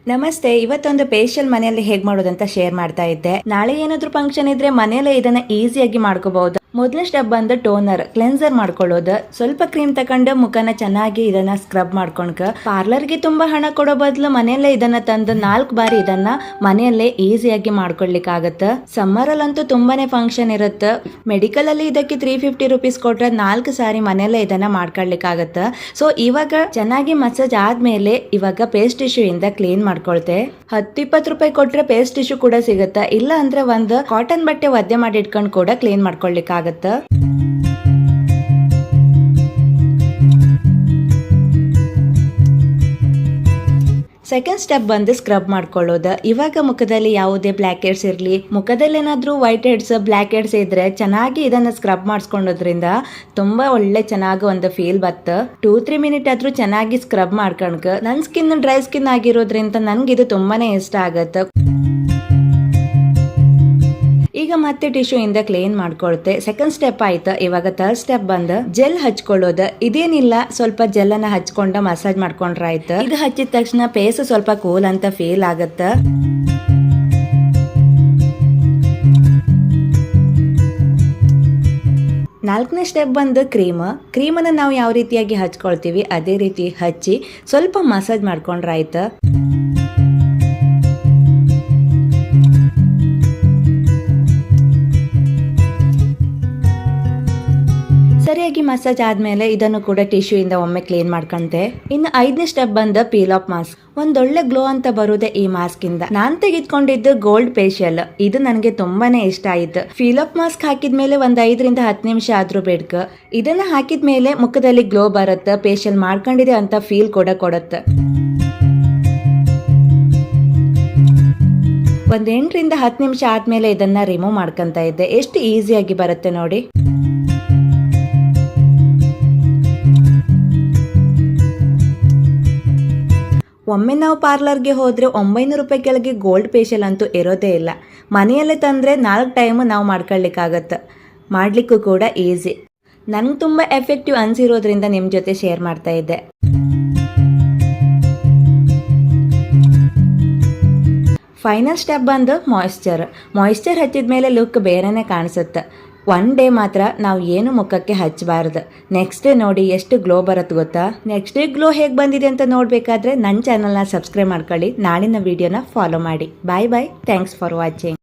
ನಮಸ್ತೆ. ಇವತ್ತೊಂದು ಫೇಶಿಯಲ್ ಮನೆಯಲ್ಲಿ ಹೇಗ್ ಮಾಡೋದಂತ ಶೇರ್ ಮಾಡ್ತಾ ಇದ್ದೆ. ನಾಳೆ ಏನಾದ್ರೂ ಫಂಕ್ಷನ್ ಇದ್ರೆ ಮನೆಯಲ್ಲೇ ಇದನ್ನ ಈಸಿಯಾಗಿ ಮಾಡ್ಕೋಬಹುದು. ಮೊದಲನೇ ಸ್ಟೆಪ್ ಬಂದು ಟೋನರ್ ಕ್ಲೆನ್ಸರ್ ಮಾಡ್ಕೊಳ್ಳೋದು. ಸ್ವಲ್ಪ ಕ್ರೀಮ್ ತಕೊಂಡು ಮುಖನ ಚೆನ್ನಾಗಿ ಇದನ್ನ ಸ್ಕ್ರಬ್ ಮಾಡ್ಕೊಂಡ್ಕ ಪಾರ್ಲರ್ಗೆ ತುಂಬಾ ಹಣ ಕೊಡೋ ಬದಲು ಮನೆಯಲ್ಲೇ ಇದನ್ನ ತಂದು 4 ಬಾರಿ ಇದನ್ನ ಮನೆಯಲ್ಲೇ ಈಸಿಯಾಗಿ ಮಾಡ್ಕೊಳ್ಲಿಕ್ಕಾಗತ್ತೆ. ಸಮ್ಮರ್ ಅಲ್ಲಂತೂ ತುಂಬಾನೇ ಫಂಕ್ಷನ್ ಇರುತ್ತೆ. ಮೆಡಿಕಲ್ ಅಲ್ಲಿ ಇದಕ್ಕೆ 350 ರೂಪೀಸ್ ಕೊಟ್ರೆ 4 ಸಾರಿ ಮನೆಯಲ್ಲೇ ಇದನ್ನ ಮಾಡ್ಕೊಳ್ಲಿಕ್ಕಾಗತ್ತೆ. ಸೊ ಇವಾಗ ಚೆನ್ನಾಗಿ ಮಸಾಜ್ ಆದ್ಮೇಲೆ ಇವಾಗ ಪೇಸ್ಟ್ ಟಿಶ್ಯೂ ಇಂದ ಕ್ಲೀನ್ ಮಾಡ್ಕೊಳ್ತೆ. 10-20 ರೂಪಾಯಿ ಕೊಟ್ರೆ ಪೇಸ್ಟ್ ಟಿಶ್ಯೂ ಕೂಡ ಸಿಗುತ್ತೆ. ಇಲ್ಲ ಅಂದ್ರೆ ಒಂದು ಕಾಟನ್ ಬಟ್ಟೆ ಒದ್ದೆ ಮಾಡಿ ಇಟ್ಕೊಂಡು ಕೂಡ ಕ್ಲೀನ್ ಮಾಡ್ಕೊಳ್ಲಿಕ್ಕಾಗತ್ತೆ. ಸೆಕೆಂಡ್ ಸ್ಟೆಪ್ ಬಂದು ಸ್ಕ್ರಬ್ ಮಾಡ್ಕೊಳ್ಳೋದು. ಇವಾಗ ಮುಖದಲ್ಲಿ ಯಾವುದೇ ಬ್ಲ್ಯಾಕ್ ಹೆಡ್ಸ್ ಇರಲಿ, ಮುಖದಲ್ಲಿ ಏನಾದ್ರೂ ವೈಟ್ ಹೆಡ್ಸ್ ಬ್ಲ್ಯಾಕ್ ಹೆಡ್ಸ್ ಇದ್ರೆ ಚೆನ್ನಾಗಿ ಇದನ್ನ ಸ್ಕ್ರಬ್ ಮಾಡಿಸ್ಕೊಳ್ಳೋದ್ರಿಂದ ತುಂಬಾ ಒಳ್ಳೆ ಚೆನ್ನಾಗಿ ಒಂದು ಫೀಲ್ ಬರುತ್ತೆ. 2-3 ಮಿನಿಟ್ ಆದ್ರೂ ಚೆನ್ನಾಗಿ ಸ್ಕ್ರಬ್ ಮಾಡ್ಕೊಂಡ್ಕ ನನ್ ಸ್ಕಿನ್ ಡ್ರೈ ಸ್ಕಿನ್ ಆಗಿರೋದ್ರಿಂದ ನನ್ಗೆ ಇದು ತುಂಬಾನೇ ಇಷ್ಟ ಆಗತ್ತೆ. ಈಗ ಮತ್ತೆ ಟಿಶ್ಯೂ ಇಂದ ಕ್ಲೀನ್ ಮಾಡ್ಕೊಳುತ್ತೆ. ಸೆಕೆಂಡ್ ಸ್ಟೆಪ್ ಆಯ್ತು. ಇವಾಗ ಥರ್ಡ್ ಸ್ಟೆಪ್ ಬಂದು ಜೆಲ್ ಹಚ್ಕೊಳ್ಳೋದು. ಇದೇನಿಲ್ಲ, ಸ್ವಲ್ಪ ಜೆಲ್ ಅನ್ನ ಹಚ್ಕೊಂಡು ಮಸಾಜ್ ಮಾಡ್ಕೊಂಡ್ರೆ ಆಯ್ತು. ಇದು ಹಚ್ಚಿದ ತಕ್ಷಣ ಫೇಸ್ ಸ್ವಲ್ಪ ಕೂಲ್ ಅಂತ ಫೀಲ್ ಆಗತ್ತ. ನಾಲ್ಕನೇ ಸ್ಟೆಪ್ ಬಂದು ಕ್ರೀಮನ್ನು ನಾವು ಯಾವ ರೀತಿಯಾಗಿ ಹಚ್ಕೊಳ್ತೀವಿ ಅದೇ ರೀತಿ ಹಚ್ಚಿ ಸ್ವಲ್ಪ ಮಸಾಜ್ ಮಾಡ್ಕೊಂಡ್ರೆ ಆಯ್ತು. ಸರಿಯಾಗಿ ಮಸಾಜ್ ಆದ್ಮೇಲೆ ಇದನ್ನು ಕೂಡ ಟಿಶ್ಯೂ ಇಂದ ಒಮ್ಮೆ ಕ್ಲೀನ್ ಮಾಡ್ಕೊಂತೆ. ಇನ್ನು 5ನೇ ಸ್ಟೆಪ್ ಬಂದ ಪೀಲ್ ಆಫ್ ಮಾಸ್ಕ್. ಒಂದೊಳ್ಳೆ ಗ್ಲೋ ಅಂತ ಬರುವುದೇ ಈ ಮಾಸ್ಕ್ ಇಂದ. ನಾನ್ ತೆಗೆದುಕೊಂಡಿದ್ದು ಗೋಲ್ಡ್ ಫೇಶಿಯಲ್. ಇದು ನನಗೆ ತುಂಬಾನೇ ಇಷ್ಟ ಆಯ್ತು. ಪೀಲ್ ಆಫ್ ಮಾಸ್ಕ್ ಹಾಕಿದ್ಮೇಲೆ ಒಂದ್ 5-10 ನಿಮಿಷ ಆದ್ರೂ ಬೇಡ್ಕ. ಇದನ್ನ ಹಾಕಿದ್ಮೇಲೆ ಮುಖದಲ್ಲಿ ಗ್ಲೋ ಬರುತ್ತೆ. ಫೇಶಿಯಲ್ ಮಾಡ್ಕೊಂಡಿದೆ ಅಂತ ಫೀಲ್ ಕೂಡ ಕೊಡುತ್ತೆ. ಒಂದ್ 8-10 ನಿಮಿಷ ಆದ್ಮೇಲೆ ಇದನ್ನ ರಿಮೂವ್ ಮಾಡ್ಕೊಂತ ಇದ್ದೆ. ಎಷ್ಟು ಈಸಿಯಾಗಿ ಬರುತ್ತೆ ನೋಡಿ. ಒಮ್ಮೆ ನಾವು ಪಾರ್ಲರ್ಗೆ ಹೋದ್ರೆ 900 ರೂಪಾಯಿ ಕೆಳಗೆ ಗೋಲ್ಡ್ ಫೇಶಿಯಲ್ ಅಂತೂ ಇರೋದೇ ಇಲ್ಲ. ಮನೆಯಲ್ಲೇ ತಂದ್ರೆ 4 ಟೈಮ್ ನಾವು ಮಾಡ್ಕೊಳ್ಳಿಕ್ಕಾಗತ್ತೆ. ಮಾಡ್ಲಿಕ್ಕೂ ಕೂಡ ಈಸಿ. ನನ್ಗೆ ತುಂಬಾ ಎಫೆಕ್ಟಿವ್ ಅನ್ಸಿರೋದ್ರಿಂದ ನಿಮ್ ಜೊತೆ ಶೇರ್ ಮಾಡ್ತಾ ಇದ್ದೆ. ಫೈನಲ್ ಸ್ಟೆಪ್ ಬಂದು ಮಾಯಿಶ್ಚರ್ ಹಚ್ಚಿದ್ಮೇಲೆ ಲುಕ್ ಬೇರೆನೆ ಕಾಣಿಸುತ್ತೆ. 1 ಡೇ ಮಾತ್ರ ನಾವು ಏನು ಮುಖಕ್ಕೆ ಹಚ್ಚಬಾರ್ದು. ನೆಕ್ಸ್ಟ್ ಡೇ ನೋಡಿ ಎಷ್ಟು ಗ್ಲೋ ಬರುತ್ತೆ ಗೊತ್ತಾ. ನೆಕ್ಸ್ಟ್ ಡೇ ಗ್ಲೋ ಹೇಗೆ ಬಂದಿದೆ ಅಂತ ನೋಡ್ಬೇಕಾದ್ರೆ ನನ್ನ ಚಾನಲ್ನ ಸಬ್ಸ್ಕ್ರೈಬ್ ಮಾಡ್ಕೊಳ್ಳಿ. ನಾಳಿನ ವಿಡಿಯೋನ ಫಾಲೋ ಮಾಡಿ. ಬಾಯ್. Thanks for watching.